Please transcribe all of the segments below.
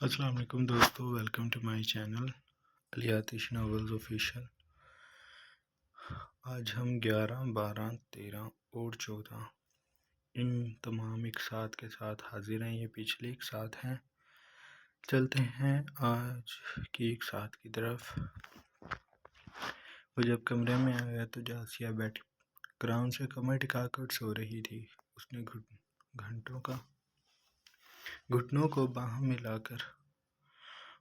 السلام علیکم دوستو، ویلکم ٹو مائی چینل علی آتش ناولز آفیشیل۔ آج ہم 11، 12، 13 اور 14 ان تمام اقساط کے ساتھ حاضر ہیں۔ یہ پچھلے اقساط ہیں۔ چلتے ہیں آج کی اقساط کی طرف۔ وہ جب کمرے میں آیا تو جاسیہ بیٹھی گراؤنڈ سے کمر ٹکا کر سو رہی تھی۔ اس نے گھٹنوں کو باہم ملا کر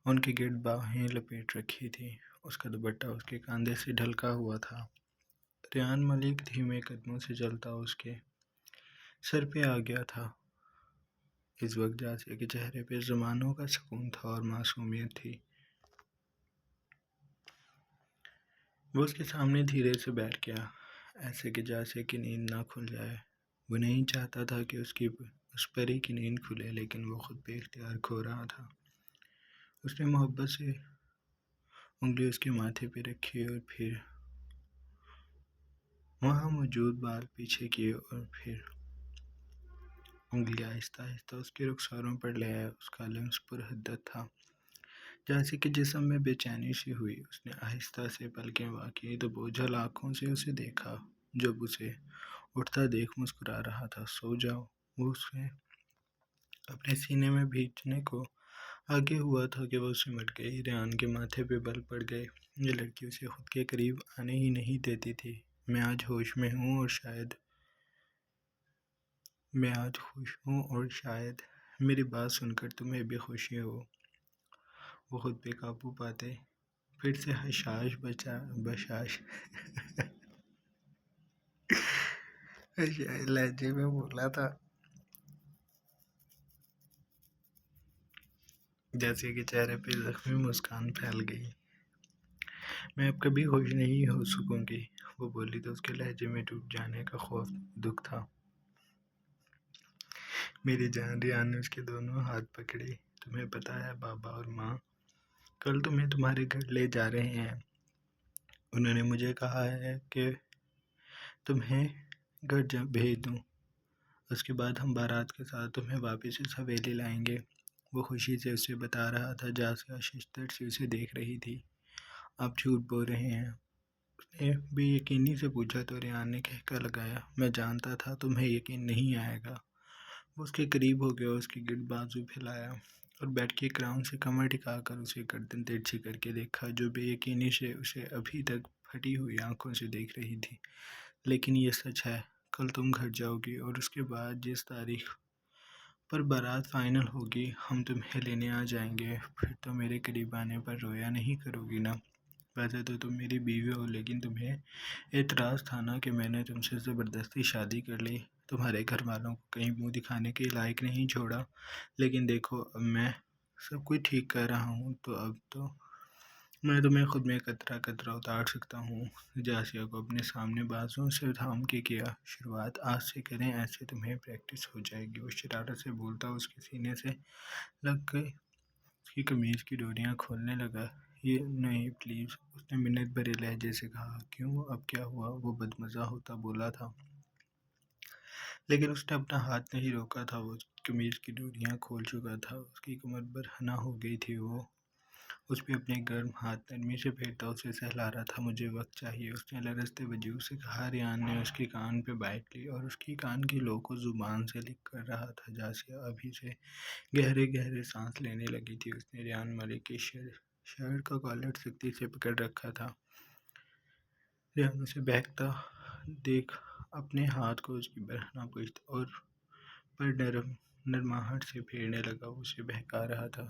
ان کے گرد باہیں لپیٹ رکھی تھی۔ اس کا دوپٹہ اس کے کاندھے سے ڈھلکا ہوا تھا۔ ریان ملک دھیمے قدموں سے چلتا اس کے سر پہ آ گیا تھا۔ اس وقت جاسیہ کے چہرے پہ زمانوں کا سکون تھا اور معصومیت تھی۔ وہ اس کے سامنے دھیرے سے بیٹھ گیا، ایسے کہ جاسیہ کی نیند نہ کھل جائے۔ وہ نہیں چاہتا تھا کہ اس پری کی نیند کھلے، لیکن وہ خود بے اختیار کھو رہا تھا۔ اس نے محبت سے انگلی اس کے ماتھے پہ رکھی اور پھر وہاں موجود بال پیچھے کیے اور پھر انگلی آہستہ آہستہ اس کے رخساروں پر لے آیا۔ اس کا لمس پرحدت تھا۔ جاسیہ کے جسم میں بے چینی سی ہوئی۔ اس نے آہستہ سے پلکیں وا کی تو بوجھل آنکھوں سے اسے دیکھا۔ جب اسے اٹھتا دیکھ مسکرا رہا تھا۔ سو جاؤ۔ وہ اسے اپنے سینے میں بھیجنے کو آگے ہوا تھا کہ وہ سمٹ گئی۔ ریان کے ماتھے پہ بل پڑ گئے۔ یہ لڑکی اسے خود کے قریب آنے ہی نہیں دیتی تھی۔ میں آج ہوش میں ہوں اور شاید میری بات سن کر تمہیں بھی خوشی ہو۔ وہ خود پہ قابو پاتے پھر سے حشاش بشاش لہجے میں بولا تھا۔ جاسیہ کے چہرے پہ زخمی مسکان پھیل گئی۔ میں اب کبھی خوش نہیں ہو سکوں گی، وہ بولی تو اس کے لہجے میں ٹوٹ جانے کا خوف دکھ تھا۔ میری جان، ریان نے اس کے دونوں ہاتھ پکڑے۔ تمہیں پتہ ہے بابا اور ماں کل تمہیں تمہارے گھر لے جا رہے ہیں۔ انہوں نے مجھے کہا ہے کہ تمہیں گھر بھیج دوں۔ اس کے بعد ہم بارات کے ساتھ تمہیں واپس اس حویلی لائیں گے۔ وہ خوشی سے اسے بتا رہا تھا۔ جاسیہ ششدر سے اسے دیکھ رہی تھی۔ آپ جھوٹ بول رہے ہیں، اس نے بے یقینی سے پوچھا تو ریان نے کہکا لگایا۔ میں جانتا تھا تمہیں یقین نہیں آئے گا۔ وہ اس کے قریب ہو گیا، اس کے گرد بازو پھیلایا اور بیٹھ کے گراؤنڈ سے کمر ٹکا کر اسے گردن ترچھی کر کے دیکھا، جو بے یقینی سے اسے ابھی تک پھٹی ہوئی آنکھوں سے دیکھ رہی تھی۔ لیکن یہ سچ ہے، کل تم گھر جاؤ گی اور اس کے بعد جس تاریخ پر بارات فائنل ہوگی ہم تمہیں لینے آ جائیں گے۔ پھر تو میرے قریب آنے پر رویا نہیں کرو گی نا؟ ویسے تو تم میری بیوی ہو، لیکن تمہیں اعتراض تھا نا کہ میں نے تم سے زبردستی شادی کر لی۔ تمہارے گھر والوں کو کہیں منہ دکھانے کے لائق نہیں چھوڑا۔ لیکن دیکھو اب میں سب کچھ ٹھیک کر رہا ہوں تو اب تو میں تمہیں خود میں قطرہ قطرہ اتار سکتا ہوں۔ جاسیہ کو اپنے سامنے بازوؤں سے تھام کے کیا۔ شروعات آج سے کریں، ایسے تمہیں پریکٹس ہو جائے گی۔ وہ شرارت سے بولتا اس کے سینے سے لگ کے اس کی قمیض کی ڈوریاں کھولنے لگا۔ یہ نہیں پلیز، اس نے منت بھرے لہجے سے کہا۔ کیوں، اب کیا ہوا؟ وہ بدمزہ ہوتا بولا تھا، لیکن اس نے اپنا ہاتھ نہیں روکا تھا۔ وہ اس کی قمیض کی ڈوریاں کھول چکا تھا، اس کی کمر برہنہ ہو گئی تھی۔ وہ اس پہ اپنے گرم ہاتھ نرمی سے پھیرتا اسے سہلا رہا تھا۔ مجھے وقت چاہیے، اس نے لرزتے وجود سے کہا۔ ریان نے اس کے کان پہ بائٹ لی اور اس کی کان کی لو کو زبان سے لکھ کر رہا تھا۔ جاسیہ ابھی سے گہرے گہرے سانس لینے لگی تھی۔ اس نے ریان ملک کے شرٹ کا کالر سختی سے پکڑ رکھا تھا۔ ریان اسے بہکتا دیکھ اپنے ہاتھ کو اس کی برہنہ پشت پر نرماہٹ سے پھیرنے لگا۔ وہ اسے بہکا رہا تھا۔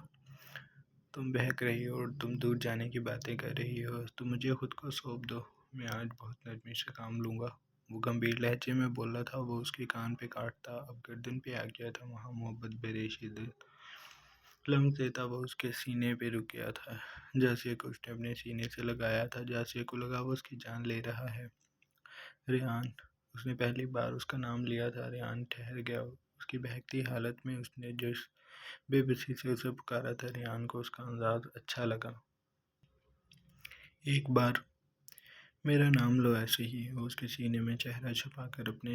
تم بہک رہی ہو اور تم دور جانے کی باتیں کر رہی ہو، تو مجھے خود کو سونپ دو، میں آج بہت نرمی سے کام لوں گا، وہ گمبھیر لہجے میں بولا تھا۔ وہ اس کے کان پہ کاٹتا اب گردن پہ آ گیا تھا، وہاں محبت بھرے شدید لمس دیتا وہ اس کے سینے پہ رک گیا تھا۔ جاسیہ کو اس نے اپنے سینے سے لگایا تھا۔ جاسیہ کو لگا وہ اس کی جان لے رہا ہے۔ ریان، اس نے پہلی بار اس کا نام لیا تھا۔ ریان ٹھہر گیا۔ اس کی بہکتی حالت میں اس نے جس بے بسی سے اسے پکارا تھا، ریان کو اس کا انداز اچھا لگا۔ ایک بار میرا نام لو ایسے ہی۔ وہ اس کے سینے میں چہرہ چھپا کر اپنے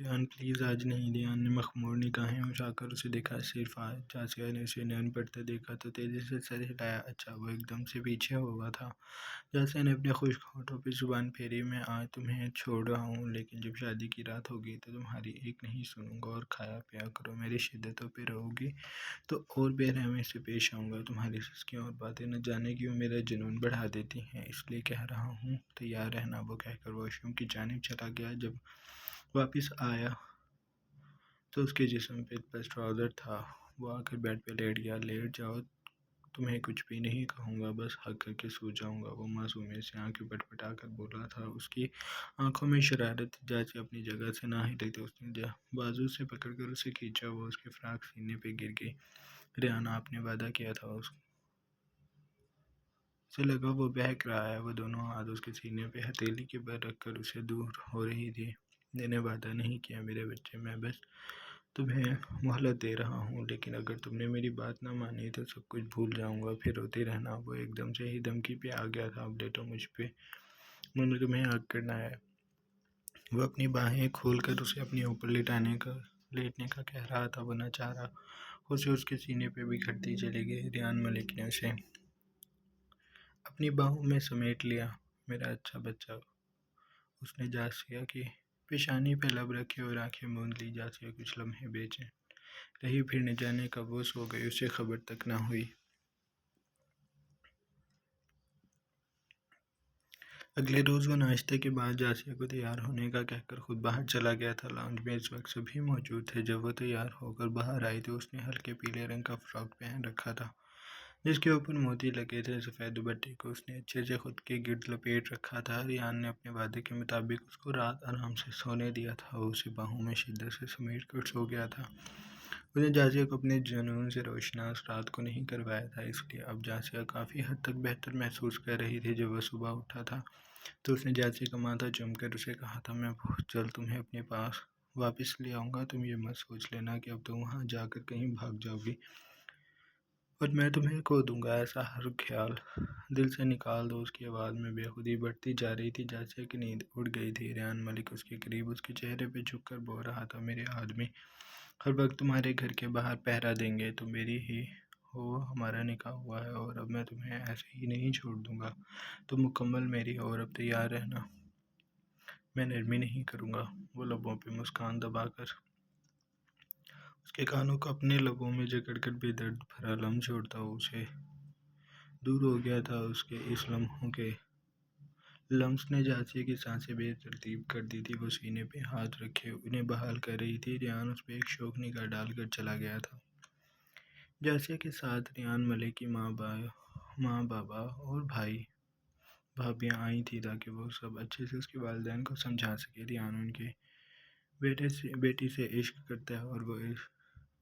ریان پلیز آج نہیں۔ ریان نے مخمور نگاہیں اٹھا کر اسے دیکھا۔ صرف آج۔ جاسیہ نے اسے نرم پڑتا دیکھا تو تیزی سے سر ہلایا۔ اچھا، وہ ایک دم سے پیچھے ہوا تھا۔ جاسیہ نے اپنے خشک ہونٹوں پہ زبان پھیری۔ میں آج تمہیں چھوڑ رہا ہوں، لیکن جب شادی کی رات ہوگی تو تمہاری ایک نہیں سنوں گا اور کھایا پیا کرو۔ میری شدتوں پہ رہو گی تو اور بے رحمی سے پیش آؤں گا۔ تمہاری سسکیاں اور باتیں نہ جانے کیوں میرا جنون بڑھا دیتی ہیں، اس لیے کہہ رہا ہوں تیار رہنا۔ وہ کہہ کر واش روم کی جانب چلا گیا۔ جب واپس آیا تو اس کے جسم پہ بس ٹراؤزر تھا۔ وہ آ کر بیڈ پہ لیٹ گیا۔ لیٹ جاؤ، تمہیں کچھ بھی نہیں کہوں گا، بس حق کر کے سو جاؤں گا، وہ معصومیت سے آنکھیں پٹپٹا کر بولا تھا۔ اس کی آنکھوں میں شرارت تھی۔ جاسیہ اپنی جگہ سے نہ ہلی تو اس نے بازو سے پکڑ کر اسے کھینچا۔ وہ اس کے فراق سینے پہ گر گئی۔ ریان، آپ نے وعدہ کیا تھا۔ اسے لگا وہ بہک رہا ہے۔ وہ دونوں ہاتھ اس کے سینے پہ ہتھیلی کے بل رکھ کر اسے دور ہو رہی تھی۔ میں نے وعدہ نہیں کیا میرے بچے، میں بس تمہیں مہلت دے رہا ہوں، لیکن اگر تم نے میری بات نہ مانی تو سب کچھ بھول جاؤں گا، پھر روتی رہنا۔ وہ ایک دم سے ہی دھمکی پہ آ گیا تھا۔ اب لیٹو مجھ پہ، میں نے تمہیں حق کرنا ہے۔ وہ اپنی باہیں کھول کر اسے اپنے اوپر لیٹنے کا کہہ رہا تھا۔ وہ نہ چاہ رہا اسے اس کے سینے پہ بکھرتی چلی گئی۔ ریان ملک نے اسے اپنی باہوں میں سمیٹ لیا۔ میرا اچھا بچہ، اس نے جاسیہ کی پیشانی پہ لب رکھے اور آنکھیں موند لی۔ جاسیہ کچھ لمحے بے چین رہی، پھر نہ جانے کب وہ سو گئی، اسے خبر تک نہ ہوئی۔ اگلے روز وہ ناشتے کے بعد جاسیہ کو تیار ہونے کا کہہ کر خود باہر چلا گیا تھا۔ لاؤنج میں اس وقت سبھی موجود تھے۔ جب وہ تیار ہو کر باہر آئی تو اس نے ہلکے پیلے رنگ کا فراک پہن رکھا تھا جس کے اوپر موتی لگے تھے۔ سفید دوپٹے کو اس نے اچھے سے خود کے گرد لپیٹ رکھا تھا۔ ریان نے اپنے وعدے کے مطابق اس کو رات آرام سے سونے دیا تھا۔ وہ اسے باہوں میں شدت سے سمیٹ کر سو گیا تھا۔ اس نے جاسیہ کو اپنے جنون سے روشناس رات کو نہیں کروایا تھا، اس لیے اب جاسیہ کافی حد تک بہتر محسوس کر رہی تھی۔ جب وہ صبح اٹھا تھا تو اس نے جاسیہ کا ماتھا چوم کر اسے کہا تھا، میں بہت جلد تمہیں اپنے پاس واپس لے آؤں گا۔ تم یہ مت سوچ لینا کہ اب تم وہاں جا کر کہیں بھاگ جاؤ گی اور میں تمہیں کھو دوں گا۔ ایسا ہر خیال دل سے نکال دو۔ اس کی آواز میں بے خودی بڑھتی جا رہی تھی۔ جاسیہ کی نیند اڑ گئی تھی۔ ریان ملک اس کے قریب اس کے چہرے پہ جھک کر بول رہا تھا، میرے آدمی ہر وقت تمہارے گھر کے باہر پہرا دیں گے، تم میری ہی ہو، ہمارا نکاح ہوا ہے اور اب میں تمہیں ایسے ہی نہیں چھوڑ دوں گا، تم مکمل میری ہو اور اب تیار رہنا، میں نرمی نہیں کروں گا۔ وہ لبوں پہ مسکان دبا کر اس کے کانوں کو اپنے لبوں میں جکڑ کر بے درد بھرا لمس چھوڑتا اسے دور ہو گیا تھا۔ اس کے اس لمحوں کے لمس نے جاسیہ کی سانسیں بے ترتیب کر دی تھی۔ وہ سینے پہ ہاتھ رکھے انہیں بحال کر رہی تھی۔ ریان اس پہ ایک شوق نگاہ ڈال کر چلا گیا تھا۔ جاسیہ کے ساتھ ریان ملک کی ماں بابا اور بھائی بھابیاں آئی تھیں تاکہ وہ سب اچھے سے اس کے والدین کو سمجھا سکے۔ ریان ان کے بیٹی سے عشق کرتا ہے اور وہ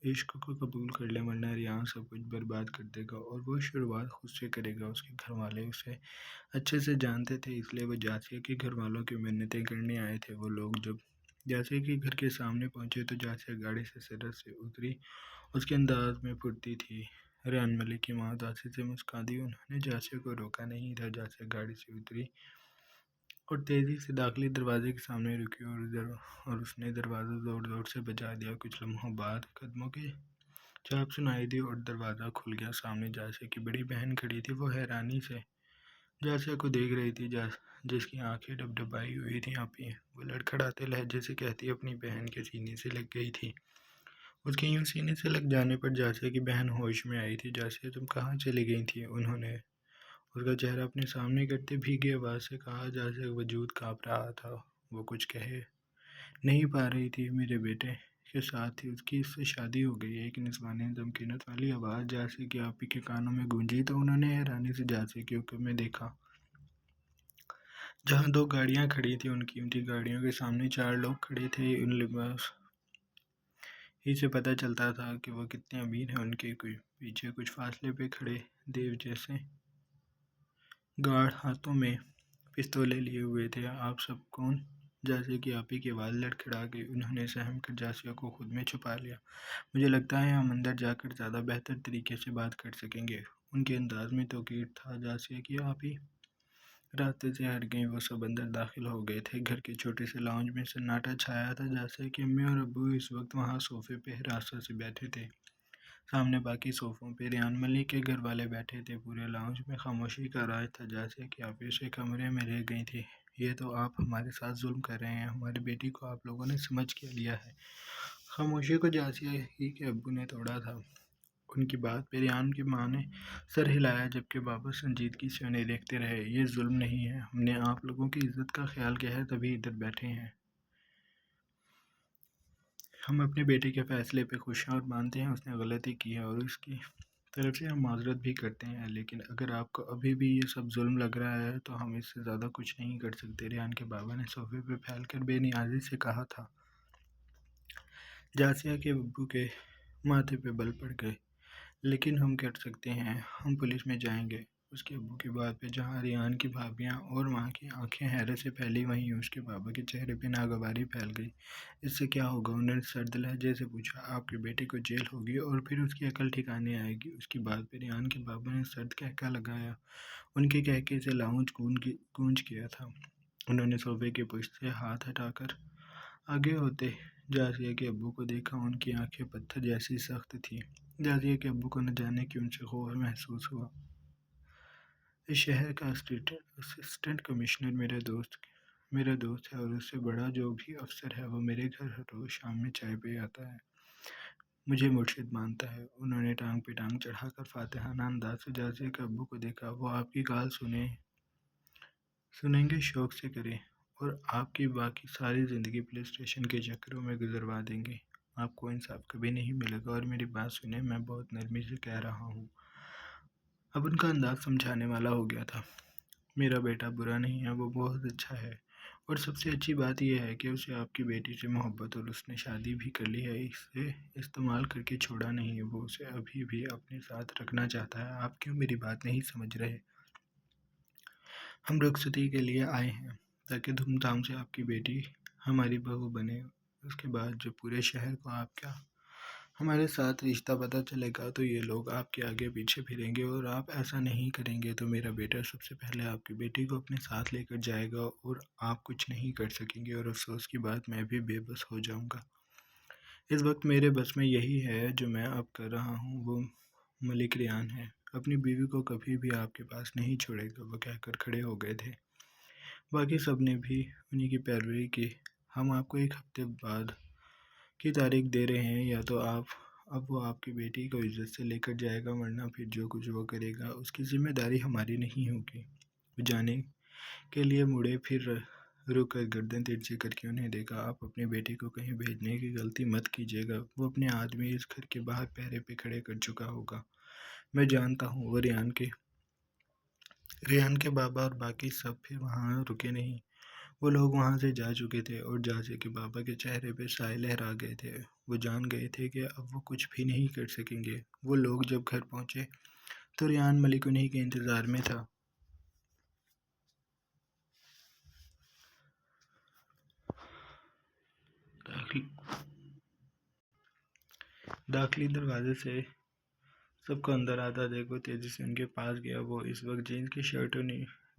عشق کو قبول کر لے، ورنہ ریان سب کچھ برباد کر دے گا، اور وہ شروعات خود سے کرے گا۔ اس کے گھر والے اسے اچھے سے جانتے تھے، اس لیے وہ جاسیہ کے گھر والوں کی منتیں کرنے آئے تھے۔ وہ لوگ جب جاسیہ کے گھر کے سامنے پہنچے تو جاسیہ گاڑی سے سڑک سے اتری۔ اس کے انداز میں پھرتی تھی۔ ریان ملک کی ماں اداسی سے مسکا دی۔ انہوں نے جاسیہ کو روکا نہیں تھا۔ جاسیہ گاڑی سے اتری اور تیزی سے داخلی دروازے کے سامنے رکی اور اس نے دروازہ زور زور سے بجا دیا۔ کچھ لمحوں بعد قدموں کی چاپ سنائی دی اور دروازہ کھل گیا۔ سامنے جاسیہ کی بڑی بہن کھڑی تھی۔ وہ حیرانی سے جاسیہ کو دیکھ رہی تھی جس کی آنکھیں ڈبڈبائی ہوئی تھیں۔ آپی، وہ لڑکھڑاتے لہجے سے کہتی اپنی بہن کے سینے سے لگ گئی تھی۔ اس کے یوں سینے سے لگ جانے پر جاسیہ کی بہن ہوش میں آئی تھی۔ جاسیہ، تم کہاں چلی گئی تھی؟ انہوں نے اس کا چہرہ اپنے سامنے کرتے بھیگی آواز سے کہا۔ جاسیہ کا وجود کانپ رہا تھا۔ وہ کچھ کہہ نہیں پا رہی تھی۔ میرے بیٹے کے ساتھ تھی، اس کی اس سے شادی ہو گئی ہے، ایک نسوانی دمکنت والی آواز جاسیہ کی آپی کے کانوں میں گونجی تو انہوں نے حیرانی سے جاسیہ کی اوقات میں دیکھا۔ جہاں دو گاڑیاں کھڑی تھیں، ان قیمتی گاڑیوں کے سامنے چار لوگ کھڑے تھے۔ ان لباس ہی سے پتہ چلتا تھا کہ وہ کتنے امیر ہیں۔ ان کے پیچھے کچھ فاصلے پہ کھڑے دیو جیسے گارڈ ہاتھوں میں پستولیں لیے ہوئے تھے۔ آپ سب کون؟ جاسیہ کی آپی کی آواز لڑکھڑا گئی۔ انہوں نے سہم کر جاسیہ کو خود میں چھپا لیا۔ مجھے لگتا ہے ہم اندر جا کر زیادہ بہتر طریقے سے بات کر سکیں گے۔ ان کے انداز میں توقیر تھا جیسے کہ آپ ہی راستے سے ہٹ گئیں۔ وہ سب اندر داخل ہو گئے تھے۔ گھر کے چھوٹے سے لاؤنج میں سناٹا چھایا تھا جیسے کہ امی اور ابو اس وقت وہاں صوفے پہ حراست سے بیٹھے تھے۔ سامنے باقی صوفوں پہ ریان ملک کے گھر والے بیٹھے تھے۔ پورے لاؤنج میں خاموشی کا راج تھا جیسے کہ آپ اسے کمرے میں رہ گئی تھی۔ یہ تو آپ ہمارے ساتھ ظلم کر رہے ہیں۔ ہماری بیٹی کو آپ لوگوں نے سمجھ کے لیا ہے۔ خاموشی کو جاسیہ ہی کے ابو نے توڑا تھا۔ ان کی بات پہ ریان کی ماں نے سر ہلایا جبکہ بابا سنجیدگی سے انہیں دیکھتے رہے۔ یہ ظلم نہیں ہے، ہم نے آپ لوگوں کی عزت کا خیال کیا ہے تبھی ادھر بیٹھے ہیں۔ ہم اپنے بیٹے کے فیصلے پہ خوش ہیں اور مانتے ہیں اس نے غلطی کی ہے اور اس کی طرف سے ہم معذرت بھی کرتے ہیں، لیکن اگر آپ کو ابھی بھی یہ سب ظلم لگ رہا ہے تو ہم اس سے زیادہ کچھ نہیں کر سکتے۔ ریان کے بابا نے صوفے پہ پھیل کر بے نیازی سے کہا تھا۔ جاسیہ کے ابو کے ماتھے پہ بل پڑ گئے۔ لیکن ہم کر سکتے ہیں، ہم پولیس میں جائیں گے۔ اس کے ابو کی بات پہ جہاں ریان کی بھابیاں اور ماں کی آنکھیں حیرت سے پھیلی وہیں اس کے بابا کے چہرے پہ ناگواری پھیل گئی۔ اس سے کیا ہوگا؟ انہوں نے سرد لہجے سے پوچھا۔ آپ کے بیٹے کو جیل ہوگی اور پھر اس کی عقل ٹھکانے آئے گی۔ اس کی بات پہ ریان کے بابا نے سرد کہکا لگایا۔ ان کے کہکے سے لاؤنج گونج گیا تھا۔ انہوں نے صوفے کی پشت سے ہاتھ ہٹا کر آگے ہوتے جاسیہ کے ابو کو دیکھا۔ ان کی آنکھیں پتھر جیسی سخت تھیں۔ جاسیہ کے ابو کو نہ جانے کیوں ان سے خوف محسوس ہوا۔ اس شہر کا اسسٹنٹ کمشنر میرا دوست ہے اور اس سے بڑا جو بھی افسر ہے وہ میرے گھر ہر روز شام میں چائے پہ آتا ہے، مجھے مرشد مانتا ہے۔ انہوں نے ٹانگ پہ ٹانگ چڑھا کر فاتحانہ انداز سے جاسیہ کے ابو کو دیکھا۔ وہ آپ کی کال سنیں گے، شوق سے کریں، اور آپ کی باقی ساری زندگی پولیس اسٹیشن کے چکروں میں گزروا دیں گے۔ آپ کو انصاف کبھی نہیں ملے گا، اور میری بات سنیں، میں بہت نرمی سے کہہ رہا ہوں۔ اب ان کا انداز سمجھانے والا ہو گیا تھا۔ میرا بیٹا برا نہیں ہے، وہ بہت اچھا ہے، اور سب سے اچھی بات یہ ہے کہ اسے آپ کی بیٹی سے محبت اور اس نے شادی بھی کر لی ہے، اسے استعمال کر کے چھوڑا نہیں ہے، وہ اسے ابھی بھی اپنے ساتھ رکھنا چاہتا ہے۔ آپ کیوں میری بات نہیں سمجھ رہے؟ ہم رخصتی کے لیے آئے ہیں تاکہ دھوم دھام سے آپ کی بیٹی ہماری بہو بنے۔ اس کے بعد جب پورے شہر کو آپ کا ہمارے ساتھ رشتہ پتہ چلے گا تو یہ لوگ آپ کے آگے پیچھے پھریں گے، اور آپ ایسا نہیں کریں گے تو میرا بیٹا سب سے پہلے آپ کی بیٹی کو اپنے ساتھ لے کر جائے گا اور آپ کچھ نہیں کر سکیں گے، اور افسوس کی بات میں بھی بے بس ہو جاؤں گا۔ اس وقت میرے بس میں یہی ہے جو میں اب کر رہا ہوں، وہ ملک ریان ہے۔ اپنی بیوی کو کبھی بھی آپ کے پاس نہیں چھوڑے گا، وہ کہہ کر کھڑے ہو گئے تھے۔ باقی سب نے بھی انہی کی پیروی کی۔ ہم آپ کو ایک ہفتے بعد کی تاریخ دے رہے ہیں، یا تو اب وہ آپ کی بیٹی کو عزت سے لے کر جائے گا، ورنہ پھر جو کچھ وہ کرے گا اس کی ذمہ داری ہماری نہیں ہوگی۔ وہ جانے کے لیے مڑے، پھر رک کر گردن ترچھی کر کے انہیں دیکھا۔ آپ اپنی بیٹی کو کہیں بھیجنے کی غلطی مت کیجیے گا، وہ اپنے آدمی اس گھر کے باہر پہرے پہ کھڑے کر چکا ہوگا۔ میں جانتا ہوں۔ وہ ریان کے بابا اور باقی سب پھر وہاں رکے نہیں۔ وہ لوگ وہاں سے جا چکے تھے اور جاسیہ کے بابا کے چہرے پہ سائے لہرا گئے تھے۔ وہ جان گئے تھے کہ اب وہ کچھ بھی نہیں کر سکیں گے۔ وہ لوگ جب گھر پہنچے تو ریان ملک انہی کے انتظار میں تھا۔ داخلی دروازے سے سب کو اندر آتا دیکھ وہ تیزی سے ان کے پاس گیا۔ وہ اس وقت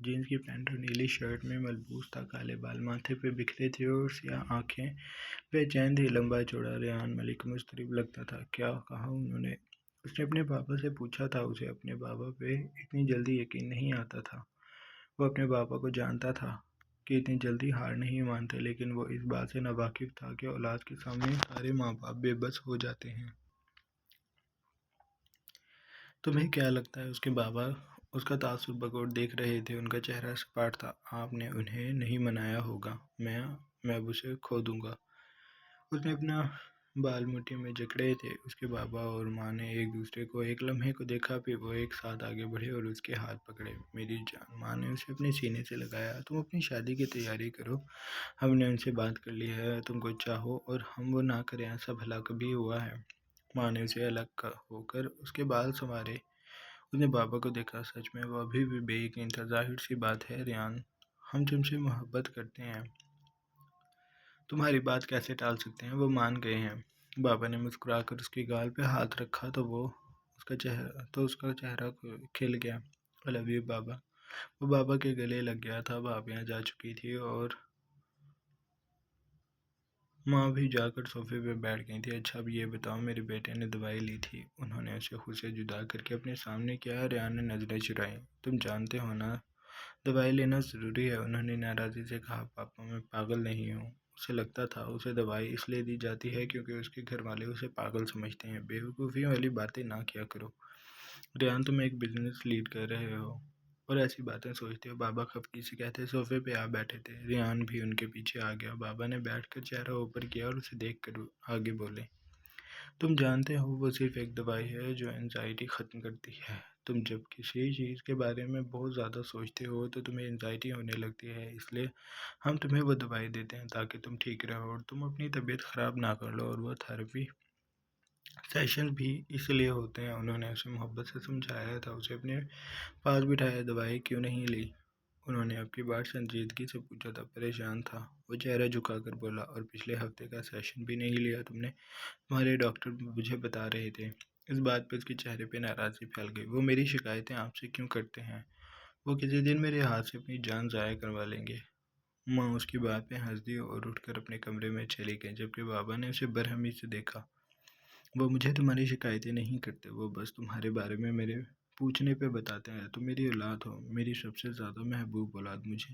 جینز کی پینٹ اور نیلی شرٹ میں ملبوس تھا۔ کالے بال ماتھے پہ بکھرے تھے اور سیاہ آنکھیں بے چین تھی۔ لمبا چوڑا ریان ملک مضطرب لگتا تھا۔ کیا کہا انہوں نے؟ اس نے اپنے بابا سے پوچھا تھا۔ اسے اپنے بابا پہ اتنی جلدی یقین نہیں آتا تھا۔ وہ اپنے بابا کو جانتا تھا کہ اتنی جلدی ہار نہیں مانتے، لیکن وہ اس بات سے ناواقف تھا کہ اولاد کے سامنے سارے ماں باپ بے بس ہو جاتے ہیں۔ تمہیں کیا لگتا ہے؟ اس کے بابا اس کا تعصب بغور دیکھ رہے تھے۔ ان کا چہرہ سپاٹ تھا۔ آپ نے انہیں نہیں منایا ہوگا۔ میں اب اسے کھو دوں گا۔ اس نے اپنا بال مٹھی میں جکڑے تھے۔ اس کے بابا اور ماں نے ایک دوسرے کو ایک لمحے کو دیکھا، پھر وہ ایک ساتھ آگے بڑھے اور اس کے ہاتھ پکڑے۔ میری جان، ماں نے اسے اپنے سینے سے لگایا، تم اپنی شادی کی تیاری کرو۔ ہم نے ان سے بات کر لی ہے، تم کو چاہو اور ہم وہ نہ کریں، ایسا بھلا کبھی ہوا ہے؟ ماں نے اسے الگ ہو کر اس کے بال سنوارے۔ اس نے بابا کو دیکھا۔ سچ میں وہ ابھی بھی بے یقین تھا۔ ظاہر سی بات ہے ریان، ہم تم سے محبت کرتے ہیں، تمہاری بات کیسے ٹال سکتے ہیں؟ وہ مان گئے ہیں۔ بابا نے مسکرا کر اس کی گال پہ ہاتھ رکھا تو وہ اس کا چہرہ کھل گیا۔ I love you بابا۔ وہ بابا کے گلے لگ گیا تھا۔ بھابیاں جا چکی تھی اور ماں بھی جا کر صوفے پہ بیٹھ گئی تھی۔ اچھا اب یہ بتاؤ، میرے بیٹے نے دوائی لی تھی؟ انہوں نے اسے خود سے جدا کر کے اپنے سامنے کیا۔ ریان نے نظریں چرائیں۔ تم جانتے ہو نا دوائی لینا ضروری ہے، انہوں نے ناراضی سے کہا۔ پاپا میں پاگل نہیں ہوں، اسے لگتا تھا اسے دوائی اس لیے دی جاتی ہے کیونکہ اس کے گھر والے اسے پاگل سمجھتے ہیں۔ بیوقوفیوں والی باتیں نہ کیا کرو ریان، تم ایک بزنس لیڈ کر رہے ہو اور ایسی باتیں سوچتے ہو، بابا خفگی سے کہتے۔ صوفے پہ آ بیٹھے تھے، ریان بھی ان کے پیچھے آ گیا۔ بابا نے بیٹھ کر چہرہ اوپر کیا اور اسے دیکھ کر آگے بولے، تم جانتے ہو وہ صرف ایک دوائی ہے جو انزائٹی ختم کرتی ہے۔ تم جب کسی چیز کے بارے میں بہت زیادہ سوچتے ہو تو تمہیں انزائٹی ہونے لگتی ہے، اس لیے ہم تمہیں وہ دوائی دیتے ہیں تاکہ تم ٹھیک رہو اور تم اپنی طبیعت خراب نہ کر لو، اور وہ تھراپی سیشن بھی اس لیے ہوتے ہیں۔ انہوں نے اسے محبت سے سمجھایا تھا، اسے اپنے پاس بٹھایا۔ دوائی کیوں نہیں لی؟ انہوں نے اب کی بات سنجیدگی سے پوچھا تھا۔ پریشان تھا، وہ چہرہ جھکا کر بولا، اور پچھلے ہفتے کا سیشن بھی نہیں لیا تم نے؟ تمہارے ڈاکٹر مجھے بتا رہے تھے۔ اس بات پہ اس کے چہرے پہ ناراضی پھیل گئی۔ وہ میری شکایتیں آپ سے کیوں کرتے ہیں؟ وہ کسی دن میرے ہاتھ سے اپنی جان ضائع کروا لیں گے۔ ماں اس کی بات پہ ہنس دی اور اٹھ کر اپنے کمرے میں چلی گئی، جبکہ بابا نے اسے برہمی سے دیکھا۔ وہ مجھے تمہاری شکایتیں نہیں کرتے، وہ بس تمہارے بارے میں میرے پوچھنے پہ بتاتے ہیں۔ تم میری اولاد ہو، میری سب سے زیادہ محبوب اولاد۔ مجھے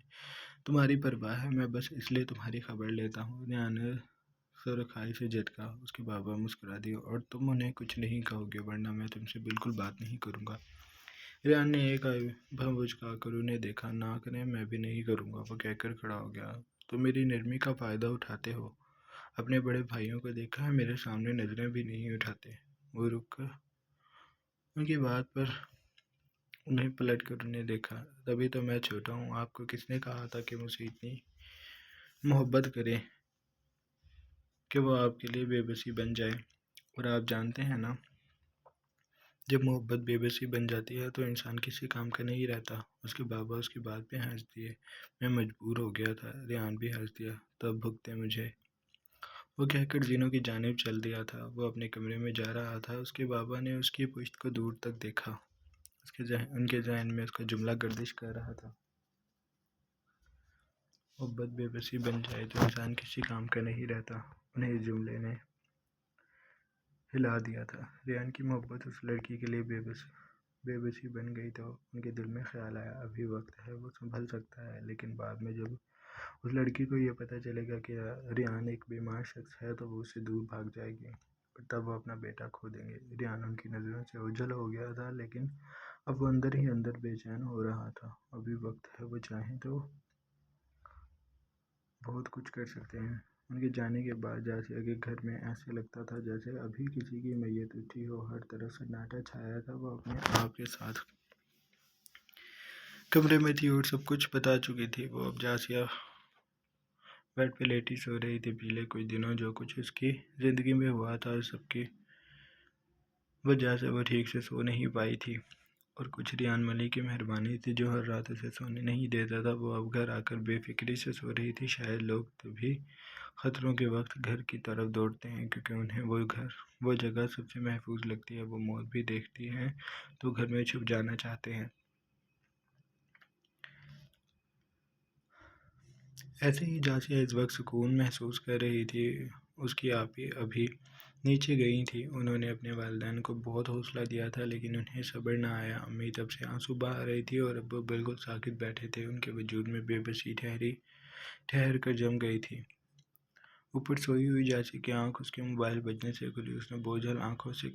تمہاری پرواہ ہے، میں بس اس لیے تمہاری خبر لیتا ہوں۔ ریان نے سرخائی سے جھٹکا۔ اس کے بابا مسکرا دیے، اور تم انہیں کچھ نہیں کہو گے ورنہ میں تم سے بالکل بات نہیں کروں گا۔ ریان نے ایک بھنو چکا کر انہیں دیکھا۔ نہ کریں، میں بھی نہیں کروں گا، وہ کہہ کر کھڑا ہو گیا۔ تم میری نرمی کا فائدہ اٹھاتے ہو، اپنے بڑے بھائیوں کو دیکھا ہے میرے سامنے نظریں بھی نہیں اٹھاتے۔ وہ رک کر ان کی بات پر انہیں پلٹ کر انہیں دیکھا۔ تبھی تو میں چھوٹا ہوں، آپ کو کس نے کہا تھا کہ مجھ سے اتنی محبت کرے کہ وہ آپ کے لیے بے بسی بن جائے؟ اور آپ جانتے ہیں نا، جب محبت بے بسی بن جاتی ہے تو انسان کسی کام کا نہیں رہتا۔ اس کے بابا اس کی بات پہ ہنس دیے۔ میں مجبور ہو گیا تھا، ریان بھی ہنس دیا۔ تب بھگتے مجھے، وہ کہہ کر زینوں کی جانب چل دیا تھا۔ وہ اپنے کمرے میں جا رہا تھا، اس کے بابا نے اس کی پشت کو دور تک دیکھا۔ ان کے ذہن میں اس کا جملہ گردش کر رہا تھا، محبت بے بسی بن جائے تو انسان کسی کام کا نہیں رہتا۔ انہیں اس جملے نے ہلا دیا تھا۔ ریان کی محبت اس لڑکی کے لیے بے بسی بن گئی تو ان کے دل میں خیال آیا، ابھی وقت ہے، وہ سنبھل سکتا ہے، لیکن بعد میں جب اس لڑکی کو یہ پتہ چلے گا کہ ریان ایک بیمار شخص ہے تو وہ اس سے دور بھاگ جائے گی اور تب وہ اپنا بیٹا کھو دیں گے۔ ریان ان کی نظروں سے اوجھل ہو گیا تھا، لیکن اب وہ اندر ہی اندر بے چین ہو رہا تھا۔ ابھی وقت ہے، وہ چاہیں تو بہت کچھ کر سکتے ہیں۔ ان کے جانے کے بعد جاسیہ کے گھر میں ایسے لگتا تھا جیسے ابھی کسی کی میت اٹھی ہو، ہر طرف سناٹا چھایا تھا۔ وہ اپنے آپ کے ساتھ کمرے میں تھی اور سب کچھ بتا چکی تھی۔ وہ اب جاسیہ بیڈ پہ لیٹی سو رہی تھی۔ پچھلے کچھ دنوں جو کچھ اس کی زندگی میں ہوا تھا، سب کی وجہ سے وہ ٹھیک سے سو نہیں پائی تھی، اور کچھ ریان ملک کی مہربانی تھی جو ہر رات اسے سونے نہیں دیتا تھا۔ وہ اب گھر آ کر بے فکری سے سو رہی تھی۔ شاید لوگ تبھی خطروں کے وقت گھر کی طرف دوڑتے ہیں کیونکہ انہیں وہ جگہ سب سے محفوظ لگتی ہے۔ وہ موت بھی دیکھتی ہیں تو گھر میں چھپ جانا چاہتے ہیں۔ ایسے ہی جاسیہ اس وقت سکون محسوس کر رہی تھی۔ اس کی آپی ابھی نیچے گئی تھی۔ انہوں نے اپنے والدین کو بہت حوصلہ دیا تھا لیکن انہیں صبر نہ آیا۔ امی تب سے آنسو بہا رہی تھی اور ابو بالکل ساکت بیٹھے تھے۔ ان کے وجود میں بے بسی ٹھہر کر جم گئی تھی۔ اوپر سوئی ہوئی جاسیہ کی آنکھ اس کے موبائل بجنے سے کھلی۔ اس نے بوجھل آنکھوں سے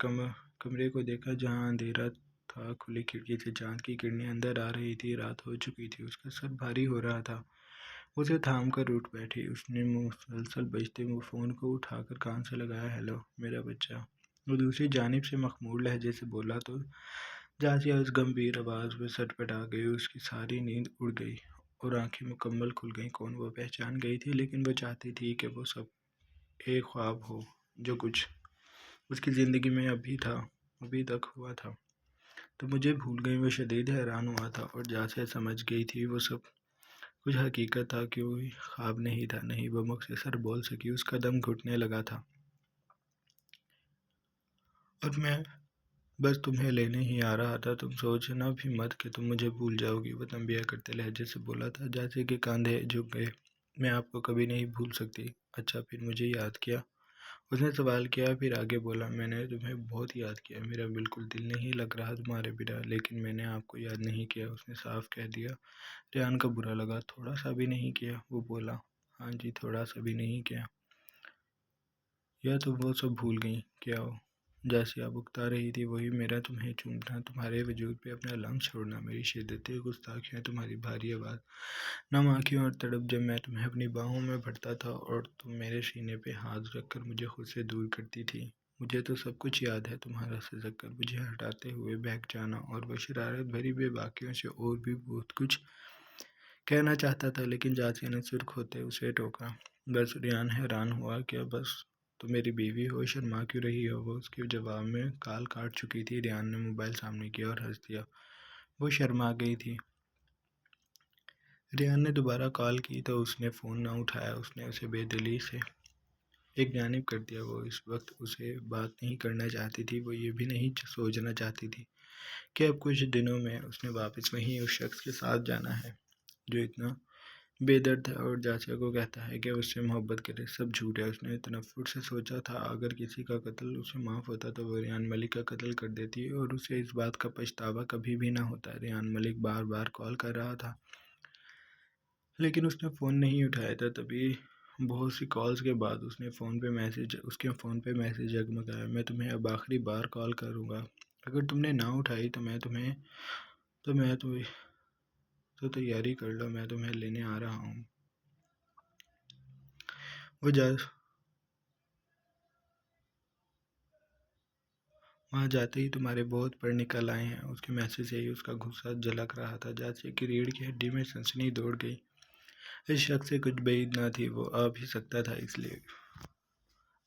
کمرے کو دیکھا جہاں اندھیرا تھا۔ کھلی کھڑکی سے چاند کی کرنیں اندر آ رہی تھی۔ رات ہو چکی تھی، اس کا سر بھاری ہو رہا تھا۔ اسے تھام کر اٹھ بیٹھی۔ اس نے مسلسل بجتے فون کو اٹھا کر کان سے لگایا۔ ہیلو میرا بچہ، وہ دوسری جانب سے مخمور لہجے سے بولا تو جاسیہ اس گمبھیر آواز پہ سٹ پٹا گئی۔ اس کی ساری نیند اڑ گئی اور آنکھیں مکمل کھل گئیں۔ کون؟ وہ پہچان گئی تھی لیکن وہ چاہتی تھی کہ وہ سب ایک خواب ہو جو کچھ اس کی زندگی میں ابھی تک ہوا تھا۔ تو مجھے بھول گئی۔ وہ شدید حیران ہوا تھا اور جاسیہ سمجھ گئی تھی وہ سب کچھ حقیقت تھا، کوئی خواب نہیں تھا۔ نہیں، وہ مختصر بول سکی۔ اس کا دم گھٹنے لگا تھا۔ اور میں بس تمہیں لینے ہی آ رہا تھا، تم سوچنا بھی مت کہ تم مجھے بھول جاؤ گی، وہ تنبیہ کرتے لہجے سے بولا تھا، جیسے کہ کاندھے جھک گئے۔ میں آپ کو کبھی نہیں بھول سکتی۔ اچھا پھر مجھے یاد کیا؟ اس نے سوال کیا، پھر آگے بولا، میں نے تمہیں بہت یاد کیا، میرا بالکل دل نہیں لگ رہا تمہارے بنا، لیکن میں نے آپ کو یاد نہیں کیا، اس نے صاف کہہ دیا۔ ریان کا برا لگا، تھوڑا سا بھی نہیں کیا؟ وہ بولا، ہاں جی تھوڑا سا بھی نہیں کیا۔ یا تم وہ سب بھول گئی کیا ہو؟ جیسی آپ اکتا رہی تھی وہی میرا تمہیں چومنا، تمہارے وجود پہ اپنا لمس چھوڑنا، میری شدت گستاخیاں، تمہاری بھاری آواز، نم آنکھیں اور تڑپ جب میں تمہیں اپنی باہوں میں بھرتا تھا اور تم میرے سینے پہ ہاتھ رکھ کر مجھے خود سے دور کرتی تھی۔ مجھے تو سب کچھ یاد ہے، تمہارا سزک کر مجھے ہٹاتے ہوئے بہک جانا، اور وہ شرارت بھری بے باکیوں سے، اور بھی بہت کچھ کہنا چاہتا تھا لیکن جاسیہ نے سرخ ہوتے اسے ٹوکا۔ بس ریان حیران ہوا، کیا بس تو میری بیوی ہو، شرما کیوں رہی ہو؟ وہ اس کے جواب میں کال کاٹ چکی تھی۔ ریان نے موبائل سامنے کیا اور ہنس دیا، وہ شرما گئی تھی۔ ریان نے دوبارہ کال کی تو اس نے فون نہ اٹھایا، اس نے اسے بے دلی سے ایک جانب کر دیا۔ وہ اس وقت اسے بات نہیں کرنا چاہتی تھی، وہ یہ بھی نہیں سوچنا چاہتی تھی کہ اب کچھ دنوں میں اس نے واپس وہیں اس شخص کے ساتھ جانا ہے جو اتنا بے درد ہے اور جاسیہ کو کہتا ہے کہ اس سے محبت کرے۔ سب جھوٹ ہے۔ اس نے تنفر سے سوچا تھا، اگر کسی کا قتل اسے معاف ہوتا تو وہ ریان ملک کا قتل کر دیتی اور اسے اس بات کا پچھتاوا کبھی بھی نہ ہوتا۔ ریان ملک بار بار کال کر رہا تھا لیکن اس نے فون نہیں اٹھایا تھا۔ تبھی بہت سی کالز کے بعد اس کے فون پہ میسج جگمگایا، میں تمہیں اب آخری بار کال کروں گا، اگر تم نے نہ اٹھائی تو تیاری کر لو، میں تمہیں لینے آ رہا ہوں۔ وہاں جاتے ہی تمہارے بہت پر نکل آئے ہیں۔ اس کے میسج سے ہی اس کا غصہ جھلک رہا تھا، جیسے کہ ریڑھ کی ہڈی میں سنسنی دوڑ گئی۔ اس شخص سے کچھ بعید نہ تھی، وہ آ بھی سکتا تھا، اس لیے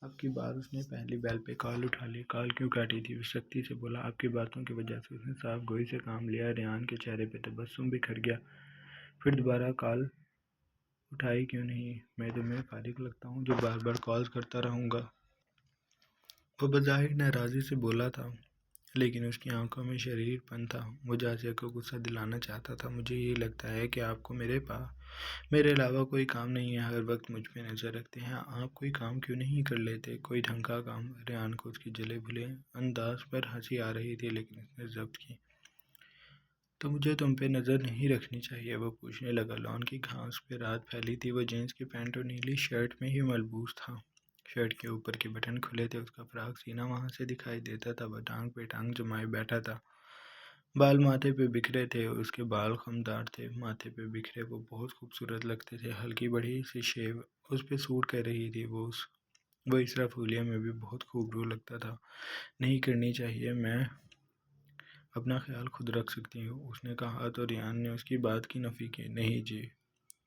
اب کی بار اس نے پہلی بیل پہ کال اٹھا لی۔ کال کیوں کاٹی تھی؟ وہ سختی سے بولا، آپ کی باتوں کی وجہ سے۔ اس نے صاف گوئی سے کام لیا۔ ریان کے چہرے پہ تبسم بکھر گیا۔ پھر دوبارہ کال اٹھائی کیوں نہیں؟ میں تمہیں فارغ لگتا ہوں جو بار بار کالز کرتا رہوں گا؟ وہ بظاہر ناراضی سے بولا تھا لیکن اس کی آنکھوں میں شریر پن تھا۔ وہ جاسیہ کو غصہ دلانا چاہتا تھا، مجھے یہ لگتا ہے کہ آپ کو میرے علاوہ کوئی کام نہیں ہے، ہر وقت مجھ پہ نظر رکھتے ہیں، آپ کوئی کام کیوں نہیں کر لیتے؟ کوئی ڈھنگ کا کام؟ ریان کو اس کی جلے بھلے انداز پر ہنسی آ رہی تھی لیکن اس نے ضبط کی۔ تو مجھے تم پہ نظر نہیں رکھنی چاہیے؟ وہ پوچھنے لگا۔ لان کی گھاس پہ رات پھیلی تھی، وہ جینس کی پینٹ اور نیلی شرٹ میں ہی ملبوس تھا۔ شرٹ کے اوپر کے بٹن کھلے تھے، اس کا فراق سینہ وہاں سے دکھائی دیتا تھا۔ وہ ٹانگ پہ ٹانگ جمائے بیٹھا تھا، بال ماتھے پہ بکھرے تھے، اس کے بال خمدار تھے، ماتھے پہ بکھرے، وہ بہت خوبصورت لگتے تھے۔ ہلکی بڑی سی شیو اس پہ سوٹ کر رہی تھی، وہ اسرف حلیہ میں بھی بہت خوبرو لگتا تھا۔ نہیں کرنی چاہیے، میں اپنا خیال خود رکھ سکتی ہوں، اس نے کہا تو ریان نے اس کی بات کی نفی کی۔ نہیں جی،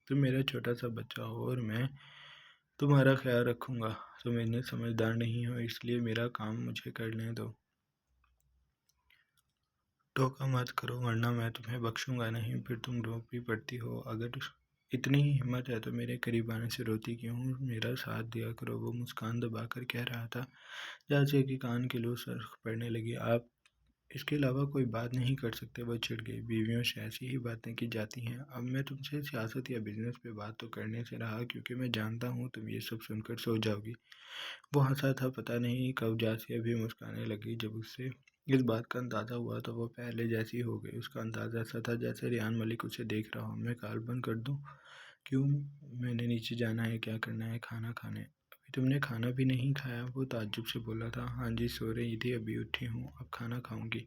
تم میرا چھوٹا سا بچہ ہو اور میں تمہارا خیال رکھوں گا، تم اتنے سمجھدار نہیں ہو، اس لیے میرا کام مجھے کرنے دو۔ ٹوکا مت کرو ورنہ میں تمہیں بخشوں گا نہیں۔ پھر تم رو بھی پڑتی ہو، اگر اتنی ہی ہمت ہے تو میرے قریب آنے سے روتی کیوں ہو؟ میرا ساتھ دیا کرو، وہ مسکان دبا کر کہہ رہا تھا۔ جاسیہ کی کان کی لو سرخ پڑنے لگی، آپ اس کے علاوہ کوئی بات نہیں کر سکتے؟ وہ چڑ گئی، بیویوں سے ایسی ہی باتیں کی جاتی ہیں۔ اب میں تم سے سیاست یا بزنس پہ بات تو کرنے سے رہا کیونکہ میں جانتا ہوں تم یہ سب سن کر سو جاؤ گی۔ وہ ہنسا تھا، پتہ نہیں کب جاسیہ بھی مسکرانے لگی۔ جب اس سے اس بات کا اندازہ ہوا تو وہ پہلے جیسی ہو گئی۔ اس کا انداز ایسا تھا جیسے ریان ملک اسے دیکھ رہا ہو۔ میں کال بند کر دوں؟ کیوں؟ میں نے نیچے جانا ہے، کیا کرنا ہے؟ کھانا کھانے۔ ابھی تم نے کھانا بھی نہیں کھایا؟ وہ تعجب سے بولا تھا۔ ہاں جی، سو رہی تھی، ابھی اٹھی ہوں، اب کھانا کھاؤں گی۔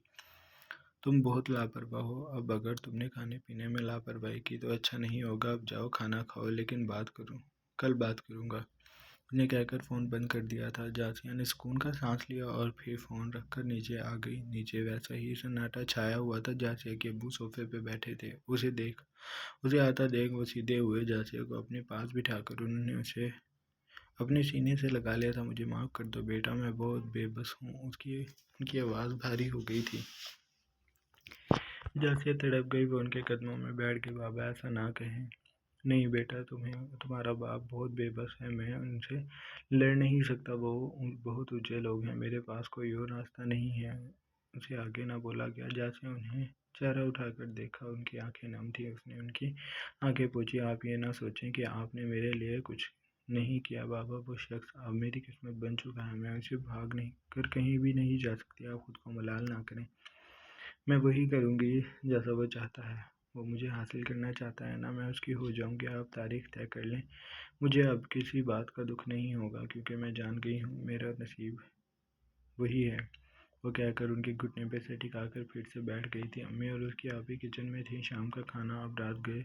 تم بہت لاپرواہ ہو، اب اگر تم نے کھانے پینے میں لاپرواہی کی تو اچھا نہیں ہوگا۔ اب جاؤ کھانا کھاؤ، لیکن کل بات کروں گا، اس نے کہہ کر فون بند کر دیا تھا۔ جاسیہ نے سکون کا سانس لیا اور پھر فون رکھ کر نیچے آ گئی۔ نیچے ویسا ہی سناٹا چھایا ہوا تھا۔ جاسیہ کے ابو صوفے پہ بیٹھے تھے، اسے آتا دیکھ وہ سیدھے ہوئے، جاسیہ کو اپنے پاس بٹھا کر انہوں نے اسے اپنے سینے سے لگا لیا تھا۔ مجھے معاف کر دو بیٹا، میں بہت بے بس ہوں۔ ان کی آواز بھاری ہو گئی تھی۔ جاسیہ تڑپ گئی، وہ ان کے قدموں میں بیٹھ گئی۔ بابا ایسا نہ کہیں۔ نہیں بیٹا، تمہارا باپ بہت بے بس ہے، میں ان سے لڑ نہیں سکتا، وہ بہت اونچے لوگ ہیں، میرے پاس کوئی اور راستہ نہیں ہے۔ اسے آگے نہ بولا گیا۔ جیسے انہیں چہرہ اٹھا کر دیکھا، ان کی آنکھیں نم تھیں۔ اس نے ان کی آنکھیں پوچھی، آپ یہ نہ سوچیں کہ آپ نے میرے لیے کچھ نہیں کیا بابا، وہ شخص اب میری قسمت بن چکا ہے، میں اسے بھاگ نہیں کر کہیں بھی نہیں جا سکتی، آپ خود کو ملال نہ کریں، میں وہی کروں گی جیسا وہ چاہتا ہے، وہ مجھے حاصل کرنا چاہتا ہے نا میں اس کی ہو جاؤں گی، آپ تاریخ طے کر لیں، مجھے اب کسی بات کا دکھ نہیں ہوگا کیونکہ میں جان گئی ہوں میرا نصیب وہی ہے۔ وہ کہہ کر ان کے گھٹنے پہ سے ٹکا کر پھر سے بیٹھ گئی تھی۔ امی اور اس کی آپی کچن میں تھی، شام کا کھانا اب رات گئے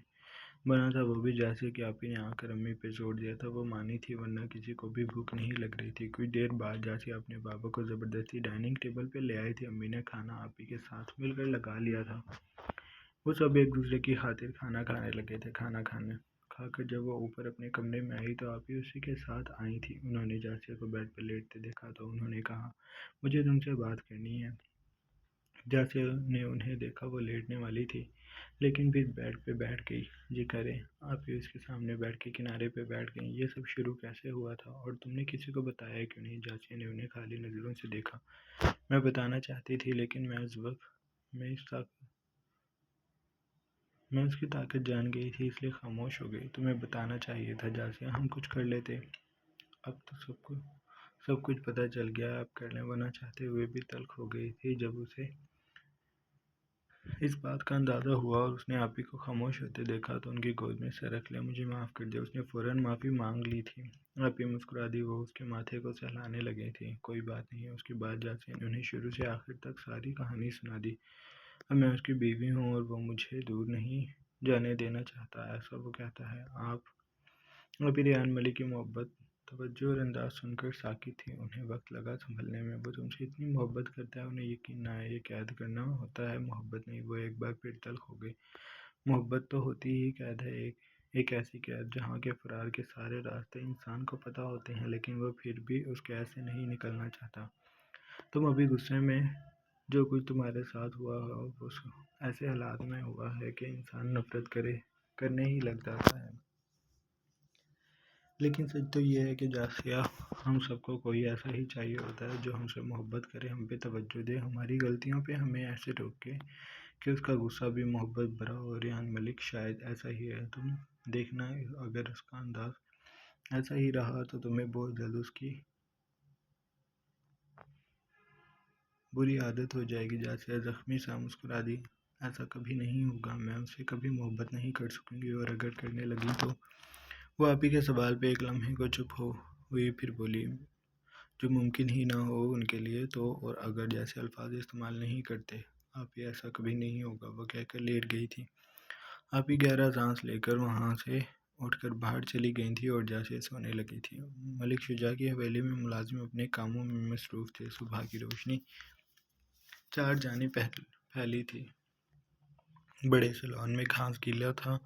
بنا تھا، وہ بھی جیسے کہ آپی نے آ کر امی پہ زور دیا تھا وہ مانی تھی، ورنہ کسی کو بھی بھوک نہیں لگ رہی تھی۔ کچھ دیر بعد جیسے اپنے بابا کو زبردستی ڈائننگ ٹیبل پہ لے آئی تھی، امی نے کھانا آپی کے ساتھ مل کر لگا لیا تھا۔ وہ سب ایک دوسرے کی خاطر کھانا کھانے لگے تھے۔ کھانا کھا کر جب وہ اوپر اپنے کمرے میں آئی تو آپی اسی کے ساتھ آئی تھی۔ انہوں نے جاسیہ کو بیڈ پر لیٹتے دیکھا تو انہوں نے کہا، مجھے تم سے بات کرنی ہے۔ جاسیہ نے انہیں دیکھا، وہ لیٹنے والی تھی لیکن پھر بیڈ پہ بیٹھ گئی۔ جی کرے آپی اس کے سامنے بیٹھ کے کنارے پہ بیٹھ گئیں۔ یہ سب شروع کیسے ہوا تھا اور تم نے کسی کو بتایا کیوں نہیں؟ جاسیہ نے انہیں خالی نظروں سے دیکھا۔ میں بتانا چاہتی تھی لیکن میں اس کی طاقت جان گئی تھی اس لیے خاموش ہو گئی۔ تمہیں بتانا چاہیے تھا جاسیہ، ہم کچھ کر لیتے، اب تو سب کچھ پتہ چل گیا، اب کر لیں، وہ نہ چاہتے ہوئے بھی تلخ ہو گئی تھی۔ جب اسے اس بات کا اندازہ ہوا اور اس نے آپی کو خاموش ہوتے دیکھا تو ان کی گود میں سر رکھ لیا۔ مجھے معاف کر دیا، اس نے فوراً معافی مانگ لی تھی۔ آپی مسکرا دی، وہ اس کے ماتھے کو سہلانے لگی تھی۔ کوئی بات نہیں۔ اس کے بعد جاسیہ نے انہیں شروع سے آخر تک ساری کہانی سنا دی۔ اب میں اس کی بیوی ہوں اور وہ مجھے دور نہیں جانے دینا چاہتا، ایسا وہ کہتا ہے۔ آپی ریحان ملک کی محبت توجہ اور انداز سن کر ساکت تھی۔ انہیں وقت لگا سنبھلنے میں۔ وہ تم سے اتنی محبت کرتا ہے، انہیں یقین نہ آیا، یہ قید کرنا ہوتا ہے محبت نہیں۔ وہ ایک بار پھر تلخ ہو گئی۔ محبت تو ہوتی ہی قید ہے، ایک ایسی قید جہاں کے فرار کے سارے راستے انسان کو پتہ ہوتے ہیں لیکن وہ پھر بھی اس قید سے نہیں نکلنا چاہتا۔ تم ابھی غصے میں جو کچھ تمہارے ساتھ ہوا وہ ایسے حالات میں ہوا ہے کہ انسان نفرت کرنے ہی لگ جاتا ہے۔ لیکن سچ تو یہ ہے کہ جاسیہ، ہم سب کو کوئی ایسا ہی چاہیے ہوتا ہے جو ہم سے محبت کرے، ہم پہ توجہ دے، ہماری غلطیوں پہ ہمیں ایسے ٹوکے کہ اس کا غصہ بھی محبت بھرا ہو۔ ریحان ملک شاید ایسا ہی ہے، تم دیکھنا اگر اس کا انداز ایسا ہی رہا تو تمہیں بہت جلد اس کی بری عادت ہو جائے گی۔ جاسیہ زخمی سا مسکرا دی، ایسا کبھی نہیں ہوگا، میں اس سے کبھی محبت نہیں کر سکوں گی، اور اگر کرنے لگی تو۔ وہ آپی کے سوال پہ ایک لمحے کو چپ ہوئی، پھر بولی، جو ممکن ہی نہ ہو ان کے لیے تو، اور اگر جیسے الفاظ استعمال نہیں کرتے آپی، ایسا کبھی نہیں ہوگا۔ وہ کہہ کر لیٹ گئی تھی۔ آپی گہرا سانس لے کر وہاں سے اٹھ کر باہر چلی گئی تھی اور جاسیہ سونے لگی تھی۔ ملک شجاع کی حویلی میں ملازم اپنے کاموں میں مصروف تھے۔ صبح کی روشنی چار جانب پھیلی تھی۔ بڑے سیلون میں گھاس گیلا تھا۔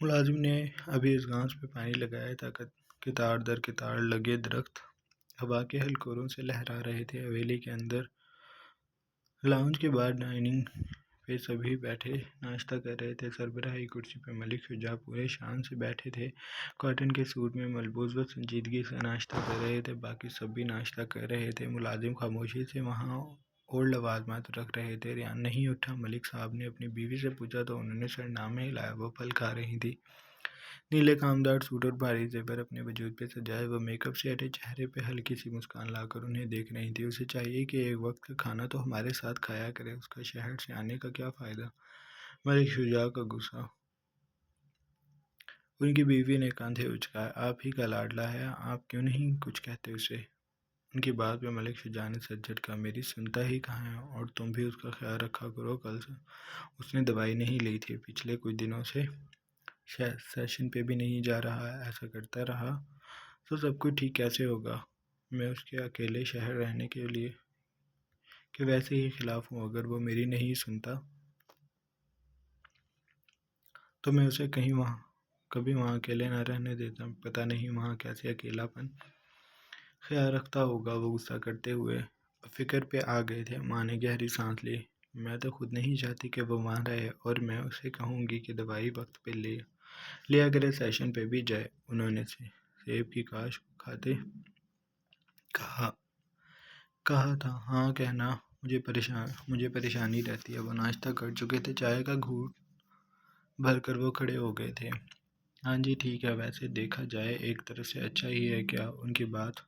ملازم نے ابھی اس گھاس پہ پانی لگایا تھا۔ قطار در قطار لگے درخت ہوا کے ہلکوروں سے لہرا رہے تھے۔ حویلی کے اندر لاؤنج کے باہر ڈائننگ پہ سبھی بیٹھے ناشتہ کر رہے تھے۔ سربراہی کرسی پہ ملک شجاع پورے شان سے بیٹھے تھے، کاٹن کے سوٹ میں ملبوس، وہ سنجیدگی سے ناشتہ کر رہے تھے، باقی سب بھی ناشتہ کر رہے تھے۔ ملازم خاموشی سے وہاں اور لوازمات رکھ رہے تھے۔ ریحان نہیں اٹھا۔ ملک صاحب نے اپنی بیوی سے پوچھا تو انہوں نے سر نہ میں ہلایا۔ وہ پھل کھا رہی تھی، نیلے کامدار سوٹ اور بھاری زیور اپنے وجود پہ سجائے، وہ میک اپ سے ہٹے چہرے پہ ہلکی سی مسکان لا کر انہیں دیکھ رہی تھی۔ اسے چاہیے کہ ایک وقت کا کھانا تو ہمارے ساتھ کھایا کرے، اس کا شہر سے آنے کا کیا فائدہ؟ ملک شجاع کا غصہ۔ ان کی بیوی نے کاندھے اچکائے، آپ ہی کا لاڈلا ہے، آپ کیوں نہیں کچھ کہتے اسے؟ ان کی بات پہ ملک شجاع نے سر جھٹکا، میری سنتا ہی کہاں ہے، اور تم بھی اس کا خیال رکھا کرو، کل سے اس نے دوائی نہیں لی تھی، پچھلے کچھ دنوں سے سیشن پہ بھی نہیں جا رہا ہے، ایسا کرتا رہا تو سب کچھ ٹھیک کیسے ہوگا؟ میں اس کے اکیلے شہر رہنے کے ویسے ہی خلاف ہوں، اگر وہ میری نہیں سنتا تو میں اسے کبھی وہاں اکیلے نہ رہنے دیتا، پتہ نہیں وہاں کیسے اکیلا پن خیال رکھتا ہوگا۔ وہ غصہ کرتے ہوئے فکر پہ آ گئے تھے۔ ماں نے گہری سانس لی، میں تو خود نہیں چاہتی کہ وہ وہاں رہے، اور میں اسے کہوں گی کہ دوائی وقت پہ لیا کرے، سیشن پہ بھی جائے۔ انہوں نے سیب کی کاش کھاتے کہا تھا، ہاں کہنا مجھے پریشانی رہتی ہے۔ وہ ناشتہ کر چکے تھے، چائے کا گھونٹ بھر کر وہ کھڑے ہو گئے تھے۔ ہاں جی ٹھیک ہے، ویسے دیکھا جائے ایک طرف سے اچھا ہی ہے۔ کیا ان کی بات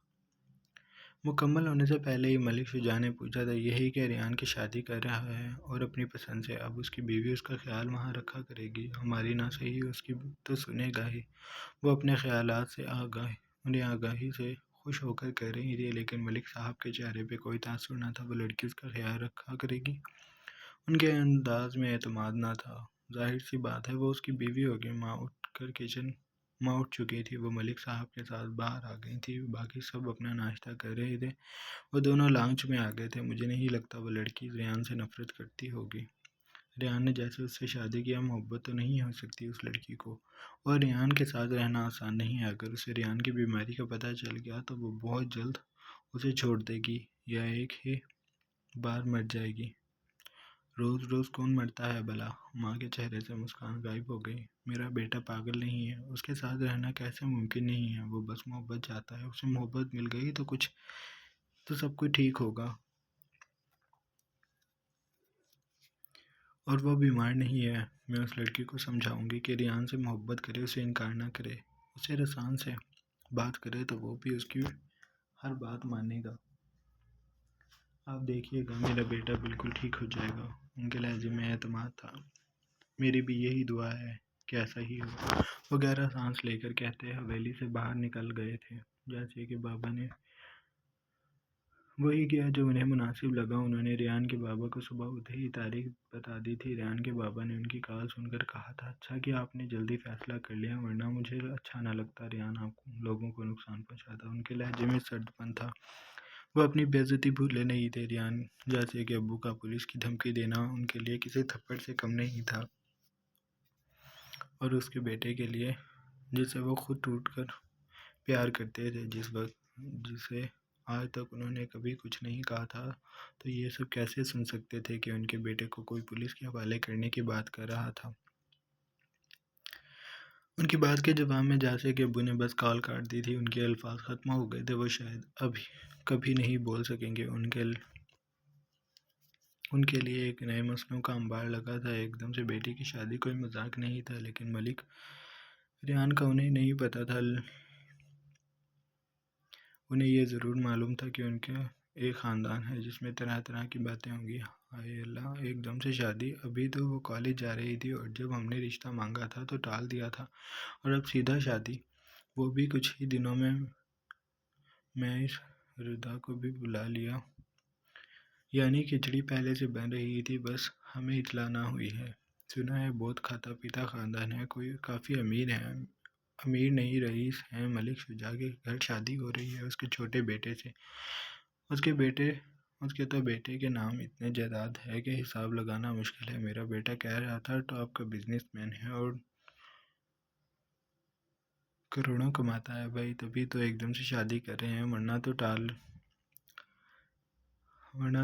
مکمل ہونے سے پہلے ہی ملک شجاع نے پوچھا تھا، یہی کہ ریان کی شادی کر رہا ہے اور اپنی پسند سے، اب اس کی بیوی اس کا خیال وہاں رکھا کرے گی، ہماری نہ صحیح اس کی تو سنے گا ہی۔ وہ اپنے خیالات سے انہیں آگاہی سے خوش ہو کر کہہ رہی تھی، لیکن ملک صاحب کے چہرے پہ کوئی تاثر نہ تھا۔ وہ لڑکی اس کا خیال رکھا کرے گی، ان کے انداز میں اعتماد نہ تھا۔ ظاہر سی بات ہے وہ اس کی بیوی ہوگی۔ ماں اٹھ چکی تھی، وہ ملک صاحب کے ساتھ باہر آ گئی تھی، باقی سب اپنا ناشتہ کر رہے تھے۔ وہ دونوں لانچ میں آ گئے تھے۔ مجھے نہیں لگتا وہ لڑکی ریان سے نفرت کرتی ہوگی۔ ریان نے جیسے اس سے شادی کیا، محبت تو نہیں ہو سکتی اس لڑکی کو، اور ریان کے ساتھ رہنا آسان نہیں ہے۔ اگر اسے ریان کی بیماری کا پتہ چل گیا تو وہ بہت جلد اسے چھوڑ دے گی یا ایک ہی بار مر جائے گی۔ روز روز کون مرتا ہے بھلا؟ ماں کے چہرے سے مسکان غائب ہو گئی۔ میرا بیٹا پاگل نہیں ہے، اس کے ساتھ رہنا کیسے ممکن نہیں ہے؟ وہ بس محبت چاہتا ہے، اسے محبت مل گئی تو سب کچھ ٹھیک ہوگا۔ اور وہ بیمار نہیں ہے۔ میں اس لڑکی کو سمجھاؤں گی کہ ریان سے محبت کرے، اسے انکار نہ کرے، اسے رسان سے بات کرے تو وہ بھی اس کی ہر بات مانے گا۔ آپ دیکھیے گا میرا بیٹا بالکل ٹھیک ہو جائے گا۔ ان کے لہجے میں اعتماد تھا۔ میری بھی یہی دعا ہے کہ ایسا ہی ہو۔ وہ گہرا سانس لے کر کہتے حویلی سے باہر نکل گئے تھے، جیسے کہ بابا نے وہی کیا جو انہیں مناسب لگا۔ انہوں نے ریان کے بابا کو صبح اٹھتے ہی تاریخ بتا دی تھی۔ ریان کے بابا نے ان کی کال سن کر کہا تھا، اچھا کہ آپ نے جلدی فیصلہ کر لیا، ورنہ مجھے اچھا نہ لگتا ریان آپ لوگوں کو نقصان پہنچاتا۔ ان کے لہجے میں سرد پن تھا۔ وہ اپنی بے عزتی بھولے نہیں تھے۔ ریان جیسے کہ ابو کا پولیس کی دھمکی دینا ان کے لیے کسی تھپڑ سے کم نہیں تھا، اور اس کے بیٹے کے لیے جسے وہ خود ٹوٹ کر پیار کرتے تھے، جسے آج تک انہوں نے کبھی کچھ نہیں کہا تھا، تو یہ سب کیسے سن سکتے تھے کہ ان کے بیٹے کو کوئی پولیس کے حوالے کرنے کی بات کر رہا تھا۔ ان کی بات کے جواب میں جیسے کہ ابو نے بس کال کاٹ دی تھی، ان کے الفاظ ختم ہو گئے تھے۔ وہ شاید ابھی کبھی نہیں بول سکیں گے۔ ان کے لیے ایک نئے مسئلوں کا انبار لگا تھا۔ ایک دم سے بیٹی کی شادی کوئی مذاق نہیں تھا، لیکن ملک ریان کا انہیں نہیں پتا تھا۔ انہیں یہ ضرور معلوم تھا کہ ان کا ایک خاندان ہے جس میں طرح طرح کی باتیں ہوں گی۔ ہائے اللہ، ایک دم سے شادی! ابھی تو وہ کالج جا رہی تھی، اور جب ہم نے رشتہ مانگا تھا تو ٹال دیا تھا، اور اب سیدھا شادی، وہ بھی کچھ ہی دنوں میں۔ میں اس ردا کو بھی بلا لیا، یعنی کھچڑی پہلے سے بن رہی تھی، بس ہمیں اطلاع نہ ہوئی ہے۔ سنا ہے بہت کھاتا پیتا خاندان ہے، کافی امیر ہے۔ امیر نہیں، رئیس ہیں۔ ملک شجاع کے گھر شادی ہو رہی ہے اس کے چھوٹے بیٹے سے۔ اس کے تو بیٹے کے نام اتنے جائیداد ہے کہ حساب لگانا مشکل ہے۔ میرا بیٹا کہہ رہا تھا ٹاپ کا بزنس مین ہے اور کروڑوں کماتا ہے۔ بھائی تبھی تو ایک دم سے شادی کر رہے ہیں، ورنہ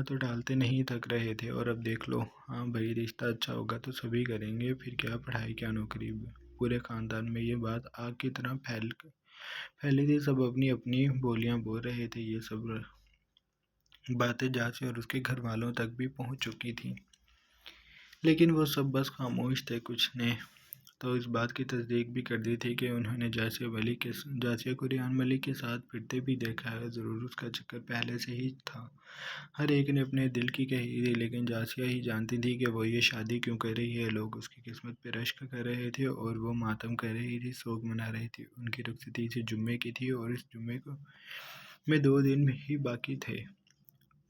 تو ٹالتے نہیں تھک رہے تھے، اور اب دیکھ لو۔ ہاں بھائی، رشتہ اچھا ہوگا تو سبھی کریں گے، پھر کیا پڑھائی کیا نوکری۔ پورے خاندان میں یہ بات آگ کی طرح پھیلی تھی، سب اپنی اپنی بولیاں بول رہے تھے۔ یہ سب باتیں جاسی اور اس کے گھر والوں تک بھی پہنچ چکی تھیں، لیکن وہ سب بس خاموش تھے۔ کچھ نے تو اس بات کی تصدیق بھی کر دی تھی کہ انہوں نے جاسیہ کو ریان ملک کے ساتھ پھرتے بھی دیکھا ہے، ضرور اس کا چکر پہلے سے ہی تھا۔ ہر ایک نے اپنے دل کی کہی تھی، لیکن جاسیہ ہی جانتی تھی کہ وہ یہ شادی کیوں کر رہی ہے۔ لوگ اس کی قسمت پہ رشک کر رہے تھے اور وہ ماتم کر رہی تھی، سوگ منا رہی تھی۔ ان کی رخصتی اسی جمعے کی تھی، اور اس جمعے میں 2 دن ہی باقی تھے۔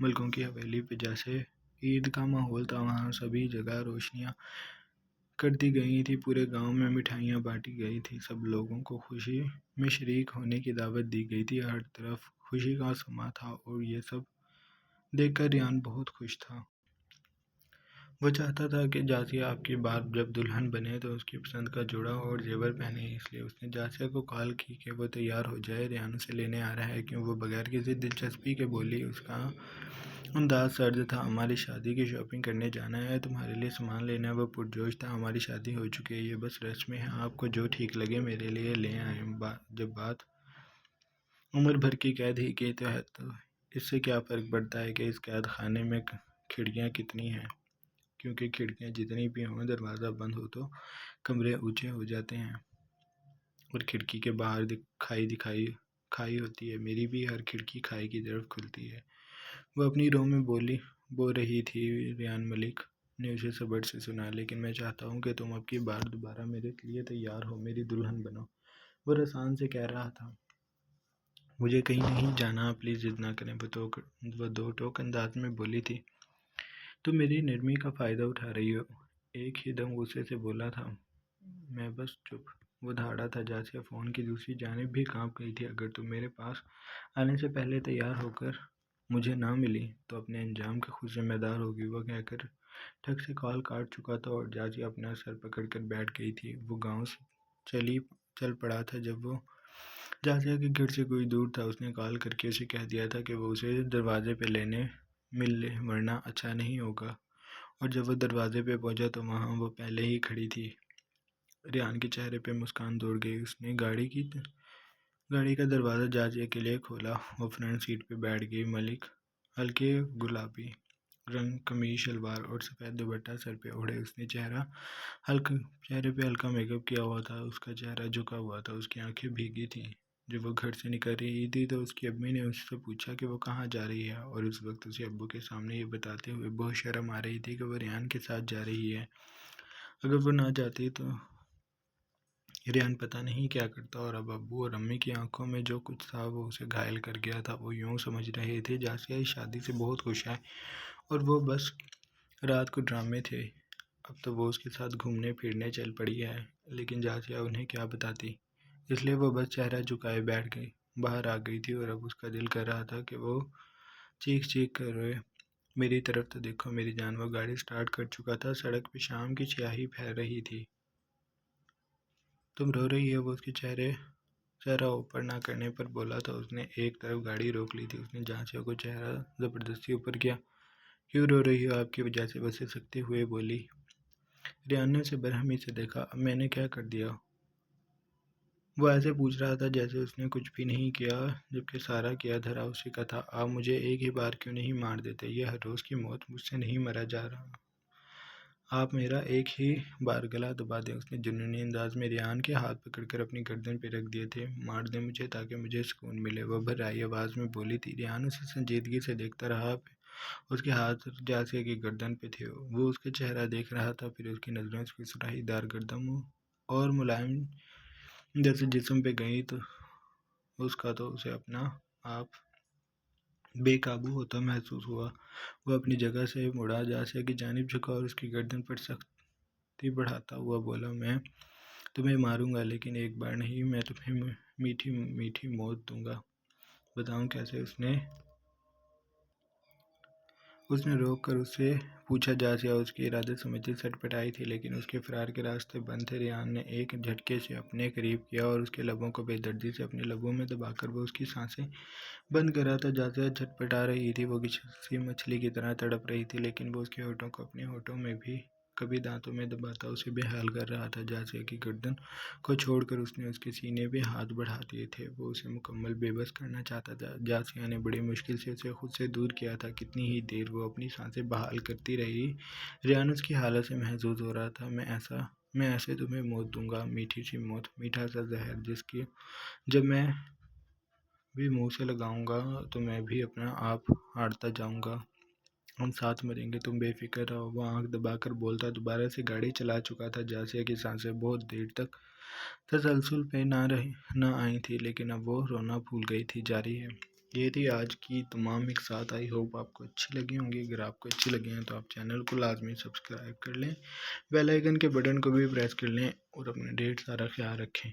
ملکوں کی حویلی پہ جیسے عید کا ماحول تھا، وہاں سبھی جگہ روشنیاں کر دی گئی تھی، پورے گاؤں میں مٹھائیاں بانٹی گئی تھی، سب لوگوں کو خوشی میں شریک ہونے کی دعوت دی گئی تھی۔ ہر طرف خوشی کا سما تھا، اور یہ سب دیکھ کر ریان بہت خوش تھا۔ وہ چاہتا تھا کہ جاسیہ اب کی بار جب دلہن بنے تو اس کی پسند کا جوڑا ہو اور زیور پہنے، اس لیے اس نے جاسیہ کو کال کی کہ وہ تیار ہو جائے، ریان اسے لینے آ رہا ہے۔ کیوں؟ وہ بغیر کسی دلچسپی کے بولی۔ اس کا انداز سرد تھا۔ ہماری شادی کی شاپنگ کرنے جانا ہے، تمہارے لیے سامان لینا ہے۔ وہ پرجوش تھا۔ ہماری شادی ہو چکی ہے، یہ بس رسمیں ہیں، آپ کو جو ٹھیک لگے میرے لیے لے آئیں۔ جب بات عمر بھر کی قید ہی کی ہے تو اس سے کیا فرق پڑتا ہے کہ اس قید خانے میں کھڑکیاں کتنی ہیں، کیونکہ کھڑکیاں جتنی بھی ہوں دروازہ بند ہو تو کمرے اونچے ہو جاتے ہیں اور کھڑکی کے باہر کھائی ہوتی ہے۔ میری بھی ہر کھڑکی کھائی کی طرف کھلتی ہے۔ وہ اپنی رو میں بول رہی تھی۔ ریان ملک نے اسے صبر سے سنا۔ لیکن میں چاہتا ہوں کہ تم اب کی بار دوبارہ میرے لیے تیار ہو، میری دلہن بنو، وہ رسان سے کہہ رہا تھا۔ مجھے کہیں نہیں جانا، پلیز ضد نہ کریں، وہ دو ٹوک انداز میں بولی تھی۔ تم میری نرمی کا فائدہ اٹھا رہی ہو، ایک ہی دم غصے سے بولا تھا۔ میں بس چپ۔ وہ دھاڑا تھا۔ جاسیہ فون کی دوسری جانب بھی کانپ گئی تھی۔ اگر تم میرے پاس آنے سے پہلے تیار ہو کر مجھے نہ ملی تو اپنے انجام کا خود ذمہ دار ہوگی۔ وہ کہہ کر ٹھک سے کال کاٹ چکا تھا اور جاسیہ اپنا سر پکڑ کر بیٹھ گئی تھی۔ وہ گاؤں سے چل پڑا تھا جب وہ جاسیہ کے گھر سے کوئی دور تھا۔ اس نے کال کر کے اسے کہہ دیا تھا کہ وہ اسے دروازے پہ لینے مل لے ورنہ اچھا نہیں ہوگا، اور جب وہ دروازے پہ پہنچا تو وہاں وہ پہلے ہی کھڑی تھی۔ ریان کے چہرے پہ مسکان دوڑ گئی۔ اس نے گاڑی کا دروازہ جاسیہ کے لیے کھولا۔ وہ فرنٹ سیٹ پہ بیٹھ گئی۔ ملک ہلکے گلابی رنگ قمیض شلوار اور سفید دوپٹہ سر پہ اوڑھے، اس نے چہرے پہ ہلکا میک اپ کیا ہوا تھا۔ اس کا چہرہ جھکا ہوا تھا، اس کی آنکھیں بھیگی تھیں۔ جب وہ گھر سے نکل رہی تھی تو اس کی امی نے اس سے پوچھا کہ وہ کہاں جا رہی ہے، اور اس وقت اسے ابو کے سامنے یہ بتاتے ہوئے بہت شرم آ رہی تھی کہ وہ ریان کے ساتھ جا رہی ہے۔ اگر وہ نہ جاتی تو ریان پتہ نہیں کیا کرتا، اور اب ابو اور امی کی آنکھوں میں جو کچھ تھا وہ اسے گھائل کر گیا تھا۔ وہ یوں سمجھ رہے تھے جاسیہ اس شادی سے بہت خوش ہے اور وہ بس رات کو ڈرامے تھے۔ اب تو وہ اس کے ساتھ گھومنے پھرنے چل پڑی ہے، لیکن جاسیہ انہیں کیا بتاتی، اس لیے وہ بس چہرہ جھکائے بیٹھ گئی، باہر آ گئی تھی، اور اب اس کا دل کر رہا تھا کہ وہ چیخ کر روئے۔ میری طرف تو دیکھو میری جان۔ وہ گاڑی سٹارٹ کر چکا تھا۔ سڑک پہ شام کی سیاہی پھیل رہی تھی۔ تم رو رہی ہو، وہ اس کے چہرہ اوپر نہ کرنے پر بولا تھا۔ اس نے ایک طرف گاڑی روک لی تھی۔ اس نے جاسیہ کو چہرہ زبردستی اوپر کیا۔ کیوں رو رہی ہو؟ آپ کی وجہ سے، وہ سسکتے ہوئے بولی۔ ریان نے اسے برہمی سے دیکھا۔ اب میں نے کیا کر دیا؟ وہ ایسے پوچھ رہا تھا جیسے اس نے کچھ بھی نہیں کیا، جبکہ سارا کیا دھرا اسی کا تھا۔ آپ مجھے ایک ہی بار کیوں نہیں مار دیتے؟ یہ ہر روز کی موت، مجھ سے نہیں مرا جا رہا۔ آپ میرا ایک ہی بار گلا دبا دیں۔ اس نے جنونی انداز میں ریان کے ہاتھ پکڑ کر اپنی گردن پہ رکھ دیے تھے۔ مار دیں مجھے تاکہ مجھے سکون ملے، وہ بھرائی آواز میں بولی تھی۔ ریان اسے سنجیدگی سے دیکھتا رہا۔ اس کے ہاتھ جاسیہ کی گردن پہ تھے۔ وہ اس کا چہرہ دیکھ رہا تھا، پھر اس کی نظریں اس کی سراہی دار گردن اور ملائم جیسے جسم پہ گئیں تو اس کا تو اسے اپنا آپ بے قابو ہوتا محسوس ہوا۔ وہ اپنی جگہ سے مڑا، جاسیہ کی جانب جھکا اور اس کی گردن پر سختی بڑھاتا ہوا بولا، میں تمہیں ماروں گا لیکن ایک بار نہیں، میں تمہیں میٹھی میٹھی موت دوں گا۔ بتاؤں کیسے؟ اس نے روک کر اس سے پوچھا۔ جاسیہ اس کے ارادے سمجھتی سٹ پٹائی تھی، لیکن اس کے فرار کے راستے بند تھے۔ ریان نے ایک جھٹکے سے اپنے قریب کیا اور اس کے لبوں کو بے دردی سے اپنے لبوں میں دبا کر وہ اس کی سانسیں بند کر رہا تھا۔ جاسیہ چھٹپٹا رہی تھی، وہ کسی مچھلی کی طرح تڑپ رہی تھی، لیکن وہ اس کے ہونٹوں کو اپنے ہونٹوں میں بھی کبھی دانتوں میں دباتا اسے بے حال کر رہا تھا۔ جاسیہ کی گردن کو چھوڑ کر اس نے اس کے سینے پہ ہاتھ بڑھا دیے تھے۔ وہ اسے مکمل بے بس کرنا چاہتا تھا۔ جاسیہ نے بڑی مشکل سے اسے خود سے دور کیا تھا۔ کتنی ہی دیر وہ اپنی سانسیں بحال کرتی رہی۔ ریان اس کی حالت سے محظوظ ہو رہا تھا۔ میں ایسے تمہیں موت دوں گا، میٹھی سی موت، میٹھا سا زہر، جب میں بھی منہ سے لگاؤں گا تو میں بھی اپنا آپ ہارتا جاؤں گا، ہم ساتھ مریں گے، تم بے فکر رہو۔ وہ آنکھ دبا کر بولتا دوبارہ سے گاڑی چلا چکا تھا۔ جاسیہ کی سانسیں بہت دیر تک تسلسل پہ نہ آئی تھی، لیکن اب وہ رونا بھول گئی تھی۔ جاری ہے۔ یہ تھی آج کی تمام ایک ساتھ۔ آئی ہوپ آپ کو اچھی لگی ہوں گی۔ اگر آپ کو اچھی لگی ہیں تو آپ چینل کو لازمی سبسکرائب کر لیں، بیل آئیکن کے بٹن کو بھی پریس کر لیں، اور اپنا ڈھیر سارا خیال رکھیں۔